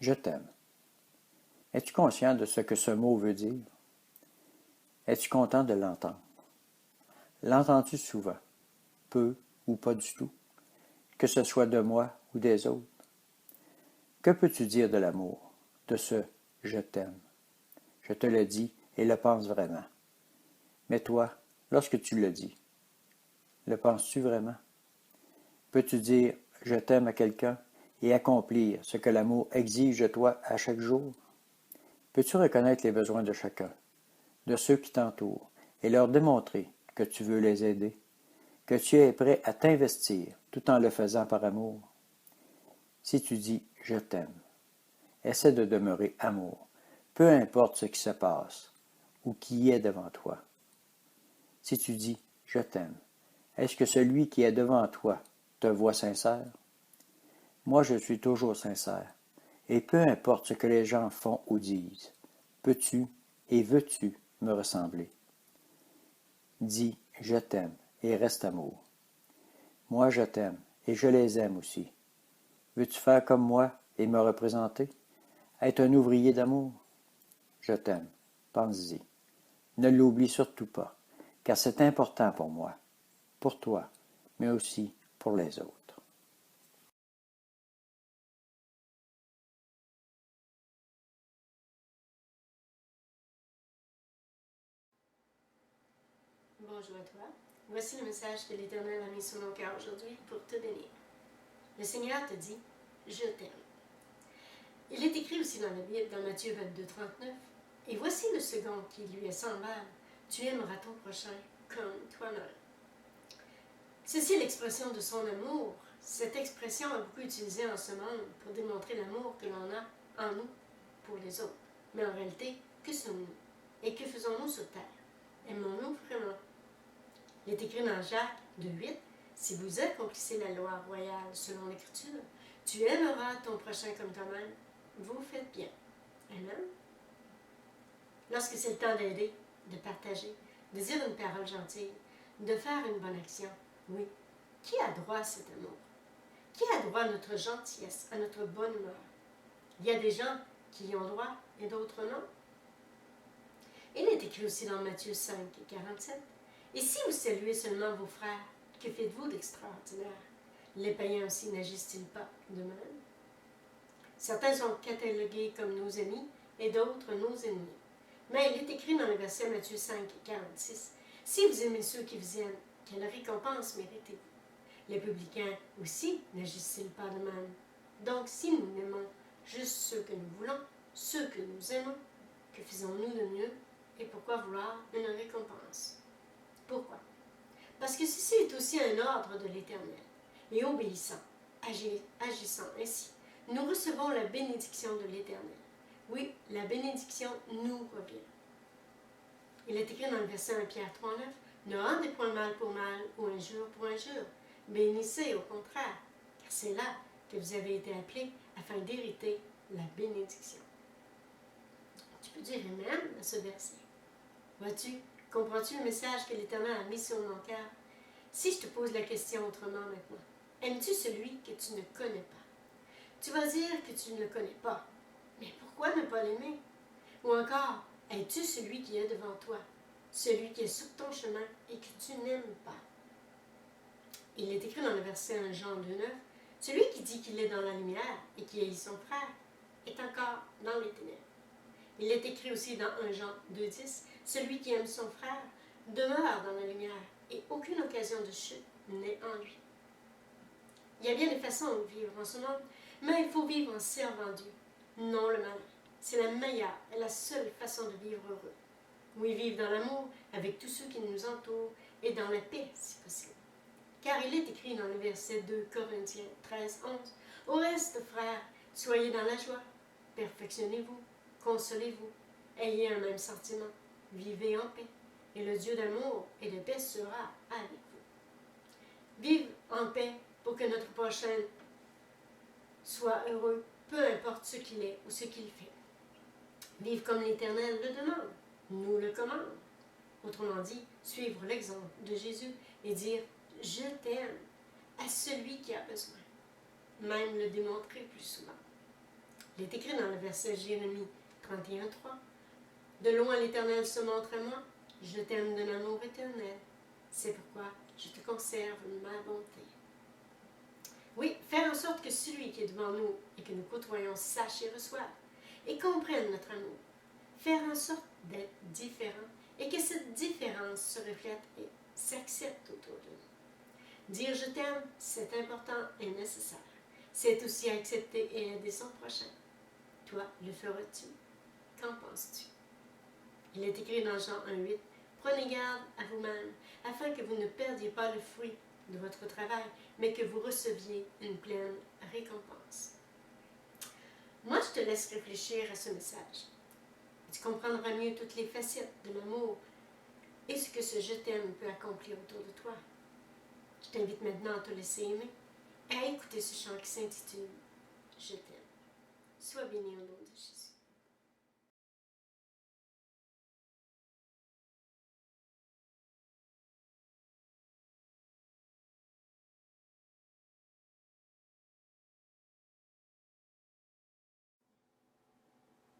Je t'aime. Es-tu conscient de ce que ce mot veut dire? Es-tu content de l'entendre? L'entends-tu souvent, peu ou pas du tout, que ce soit de moi ou des autres? Que peux-tu dire de l'amour, de ce « je t'aime » ? Je te le dis et le pense vraiment. Mais toi, lorsque tu le dis, le penses-tu vraiment? Peux-tu dire « je t'aime » à quelqu'un et accomplir ce que l'amour exige de toi à chaque jour? Peux-tu reconnaître les besoins de chacun, de ceux qui t'entourent, et leur démontrer que tu veux les aider, que tu es prêt à t'investir tout en le faisant par amour? Si tu dis « je t'aime », essaie de demeurer amour, peu importe ce qui se passe ou qui est devant toi. Si tu dis « je t'aime », est-ce que celui qui est devant toi te voit sincère? Moi, je suis toujours sincère, et peu importe ce que les gens font ou disent, peux-tu et veux-tu me ressembler? Dis « je t'aime » et reste amour. Moi, je t'aime et je les aime aussi. Veux-tu faire comme moi et me représenter? Être un ouvrier d'amour? Je t'aime, pense-y. Ne l'oublie surtout pas, car c'est important pour moi, pour toi, mais aussi pour les autres. Bonjour à toi. Voici le message que l'Éternel a mis sur mon cœur aujourd'hui pour te bénir. Le Seigneur te dit « Je t'aime ». Il est écrit aussi dans la Bible, dans Matthieu 22, 39, « Et voici le second qui lui est semblable, tu aimeras ton prochain comme toi-même. » Ceci est l'expression de son amour. Cette expression est beaucoup utilisée en ce monde pour démontrer l'amour que l'on a en nous pour les autres. Mais en réalité, que sommes-nous? Et que faisons-nous sur terre? Aimons-nous vraiment? Il est écrit dans Jacques 2,8 « Si vous accomplissez la loi royale selon l'Écriture, tu aimeras ton prochain comme toi-même, vous faites bien. » Amen. Lorsque c'est le temps d'aider, de partager, de dire une parole gentille, de faire une bonne action, oui, qui a droit à cet amour? Qui a droit à notre gentillesse, à notre bonne humeur? Il y a des gens qui y ont droit et d'autres non. Il est écrit aussi dans Matthieu 5, 47 « Et si vous saluez seulement vos frères, que faites-vous d'extraordinaire? Les païens aussi n'agissent-ils pas de même? » Certains sont catalogués comme nos amis et d'autres nos ennemis. Mais il est écrit dans le verset Matthieu 5, 46 « Si vous aimez ceux qui vous aiment, quelle récompense méritez-vous? Les publicains aussi n'agissent-ils pas de même? Donc si nous n'aimons juste ceux que nous voulons, ceux que nous aimons, que faisons-nous de mieux? Et pourquoi vouloir une récompense? Pourquoi? Parce que ceci est aussi un ordre de l'Éternel. Et obéissant, agissant ainsi, nous recevons la bénédiction de l'Éternel. Oui, la bénédiction nous revient. Il est écrit dans le verset 1 Pierre 3,9 « Ne rendez point mal pour mal ou injure pour injure. Bénissez au contraire, car c'est là que vous avez été appelés afin d'hériter la bénédiction. » Tu peux dire Amen à ce verset. Vois-tu, comprends-tu le message que l'Éternel a mis sur mon cœur? Si je te pose la question autrement maintenant, aimes-tu celui que tu ne connais pas? Tu vas dire que tu ne le connais pas. Mais pourquoi ne pas l'aimer? Ou encore, es-tu celui qui est devant toi, celui qui est sur ton chemin et que tu n'aimes pas? Il est écrit dans le verset 1 Jean 2,9 « Celui qui dit qu'il est dans la lumière et qui haït son frère est encore dans les ténèbres. » Il est écrit aussi dans 1 Jean 2,10 « Celui qui aime son frère demeure dans la lumière et aucune occasion de chute n'est en lui. » Il y a bien des façons de vivre en ce monde, mais il faut vivre en servant Dieu, non le malin. C'est la meilleure et la seule façon de vivre heureux. Oui, vivre dans l'amour avec tous ceux qui nous entourent et dans la paix, si possible. Car il est écrit dans le verset 2 Corinthiens 13, 11 « Au reste, frères, soyez dans la joie, perfectionnez-vous, consolez-vous, ayez un même sentiment, vivez en paix, et le Dieu d'amour et de paix sera avec vous. » Vive en paix pour que notre prochain soit heureux, peu importe ce qu'il est ou ce qu'il fait. Vivre comme l'Éternel le demande, nous le commande. Autrement dit, suivre l'exemple de Jésus et dire « Je t'aime » à celui qui a besoin. Même le démontrer plus souvent. Il est écrit dans le verset Jérémie 31:3. De loin l'Éternel se montre à moi, je t'aime d'un amour éternel. C'est pourquoi je te conserve ma bonté. Oui, faire en sorte que celui qui est devant nous et que nous côtoyons sache et reçoive et comprenne notre amour. Faire en sorte d'être différent et que cette différence se reflète et s'accepte autour de nous. Dire je t'aime, c'est important et nécessaire. C'est aussi accepter et aider son prochain. Toi, le feras-tu? Qu'en penses-tu? Il est écrit dans Jean 1:8, prenez garde à vous-même, afin que vous ne perdiez pas le fruit de votre travail, mais que vous receviez une pleine récompense. Moi, je te laisse réfléchir à ce message. Tu comprendras mieux toutes les facettes de l'amour et ce que ce je t'aime peut accomplir autour de toi. Je t'invite maintenant à te laisser aimer et à écouter ce chant qui s'intitule « Je t'aime ». Sois béni au nom de Jésus.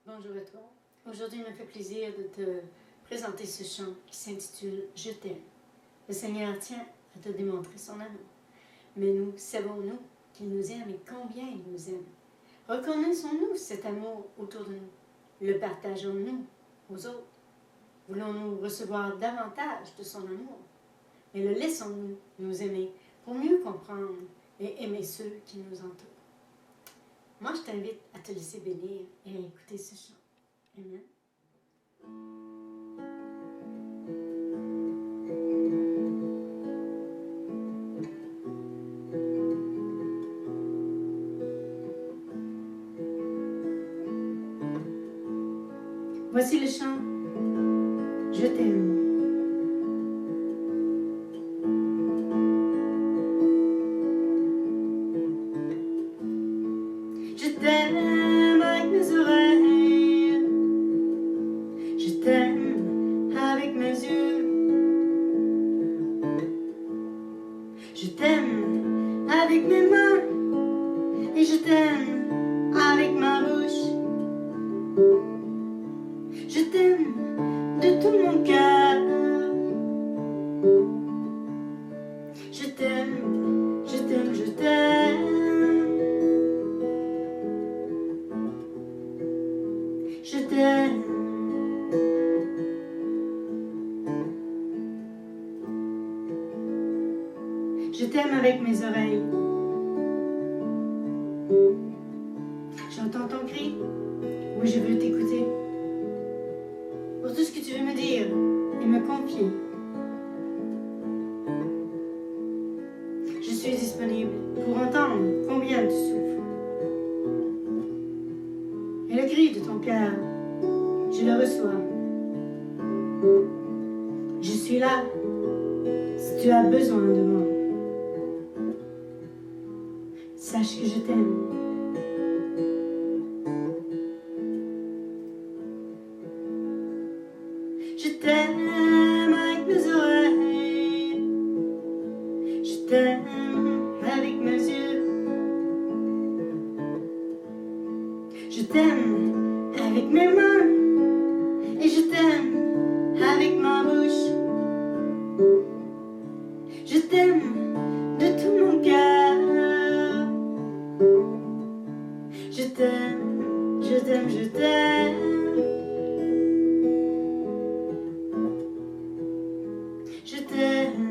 Bonjour à toi. Aujourd'hui, il me fait plaisir de te présenter ce chant qui s'intitule « Je t'aime ». Le Seigneur tient à te démontrer son amour. Mais nous, savons-nous qu'il nous aime et combien il nous aime? Reconnaissons-nous cet amour autour de nous? Le partageons-nous aux autres? Voulons-nous recevoir davantage de son amour? Mais le laissons-nous nous aimer pour mieux comprendre et aimer ceux qui nous entourent? Moi, je t'invite à te laisser bénir et à écouter ce chant. Amen. Voici le chant. Je t'aime. Je t'aime avec mes oreilles. Je t'aime avec mes yeux. Je t'aime avec mes mains. Et je t'aime avec ma bouche. Je t'aime de tout mon cœur. Je t'aime, je t'aime, je t'aime. Je t'aime. Je t'aime avec mes oreilles. J'entends ton cri. Oui, je veux t'écouter. Pour tout ce que tu veux me dire et me confier. Je suis disponible pour entendre combien tu souffres. Et le cri de ton cœur, je le reçois. Je suis là si tu as besoin de moi. Sache que je t'aime. Je t'aime avec mes oreilles. Je t'aime avec mes yeux. Je t'aime avec mes mains. Et je t'aime avec ma bouche. Je t'aime de tout mon cœur. Je t'aime, je t'aime, je t'aime. Je t'aime.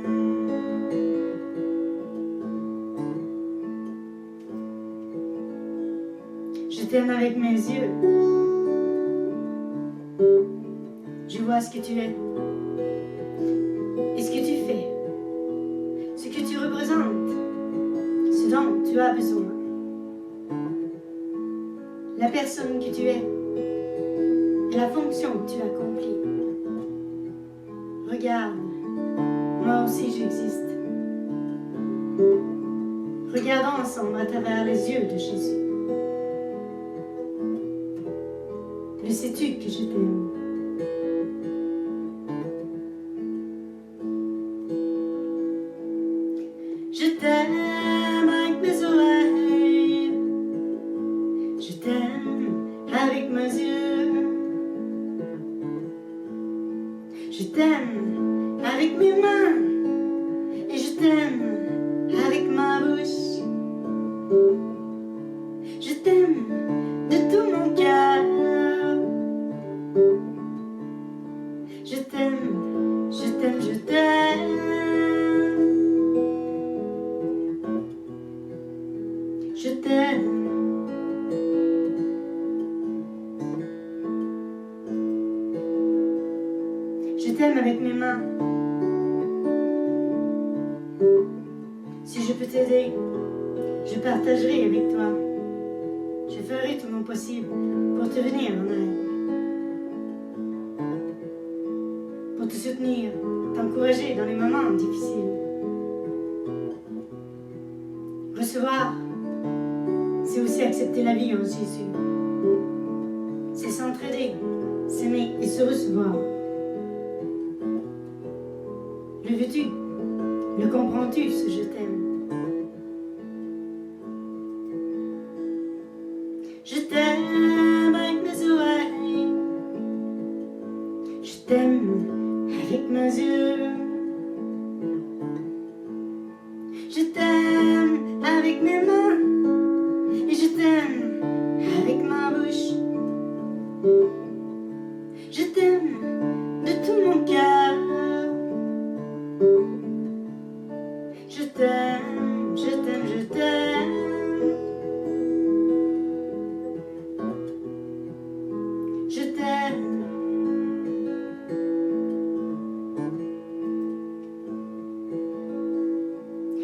Je t'aime avec mes yeux. Je vois ce que tu es et ce que tu fais, ce que tu représentes, ce dont tu as besoin, la personne que tu es et la fonction que tu accomplis. Regarde, moi aussi j'existe. Regardons ensemble à travers les yeux de Jésus. Le sais-tu que je t'aime? Je t'aime avec mes oreilles. Je t'aime Je t'aime. Je t'aime avec mes mains. Si je peux t'aider, je partagerai avec toi. Je ferai tout mon possible pour te venir en aide. Pour te soutenir, t'encourager dans les moments difficiles. Recevoir, c'est aussi accepter la vie en Jésus. C'est s'entraider, s'aimer et se recevoir. Le veux-tu? Le comprends-tu, ce je t'aime? Je t'aime avec mes oreilles. Je t'aime avec mes yeux. Je t'aime avec mes mains. Et je t'aime avec ma bouche. Je t'aime de tout mon cœur. Je t'aime, je t'aime, je t'aime. Je t'aime.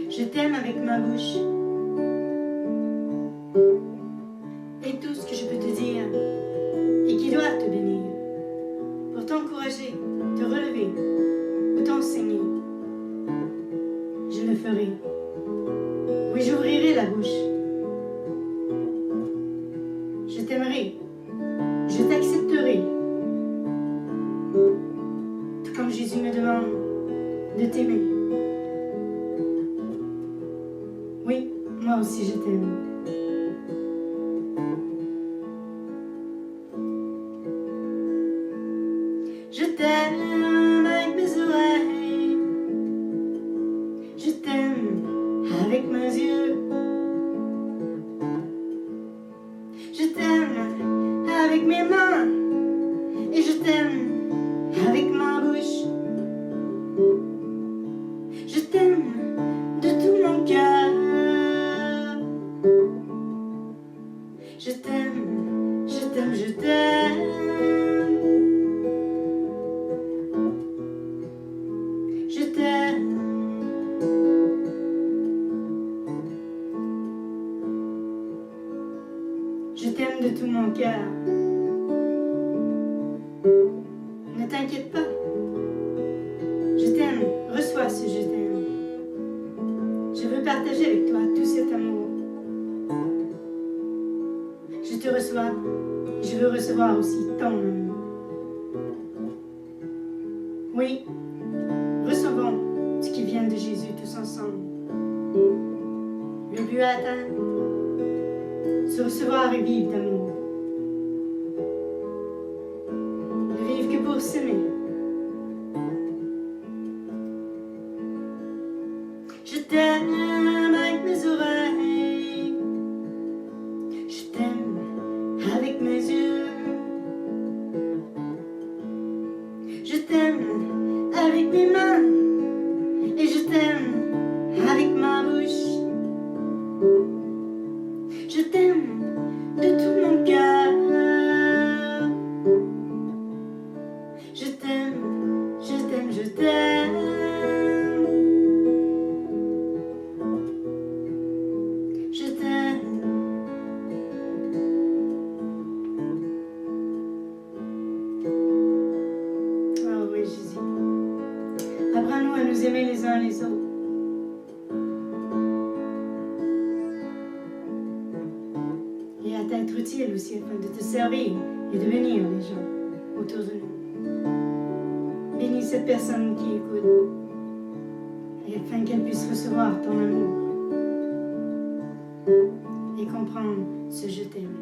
Je t'aime avec ma bouche. Et tout ce que je peux te dire et qui doit te bénir, pour t'encourager, te relever ou t'enseigner, je le ferai. Oui, j'ouvrirai la bouche. Je t'aimerai. Je t'accepterai. Tout comme Jésus me demande de t'aimer. Oui, moi aussi je t'aime. Je t'aime avec mes oreilles. Je t'aime avec mes yeux. Je t'aime avec mes mains. Et je t'aime avec ma bouche. Je t'aime de tout mon cœur. Je t'aime, je t'aime, je t'aime. Je t'aime. Je t'aime de tout mon cœur. Ne t'inquiète pas. Je t'aime. Reçois ce je t'aime. Je veux partager avec toi tout cet amour. Je te reçois. Je veux recevoir aussi ton amour. Oui, recevons ce qui vient de Jésus tous ensemble. Le but à atteindre, se recevoir et vivre d'amour. Ne vivre que pour s'aimer. Je t'aime avec mes oreilles. Je t'aime avec mes yeux. Je t'aime avec mes mains. Et je t'aime avec ma bouche. Je t'aime de tout mon cœur. Je t'aime, je t'aime, je t'aime. Je t'aime. Oh oui, Jésus. Apprends-nous à nous aimer les uns les autres. Et à t'être utile aussi afin de te servir et de bénir les gens autour de nous. Bénis cette personne qui écoute et afin qu'elle puisse recevoir ton amour et comprendre ce je t'aime.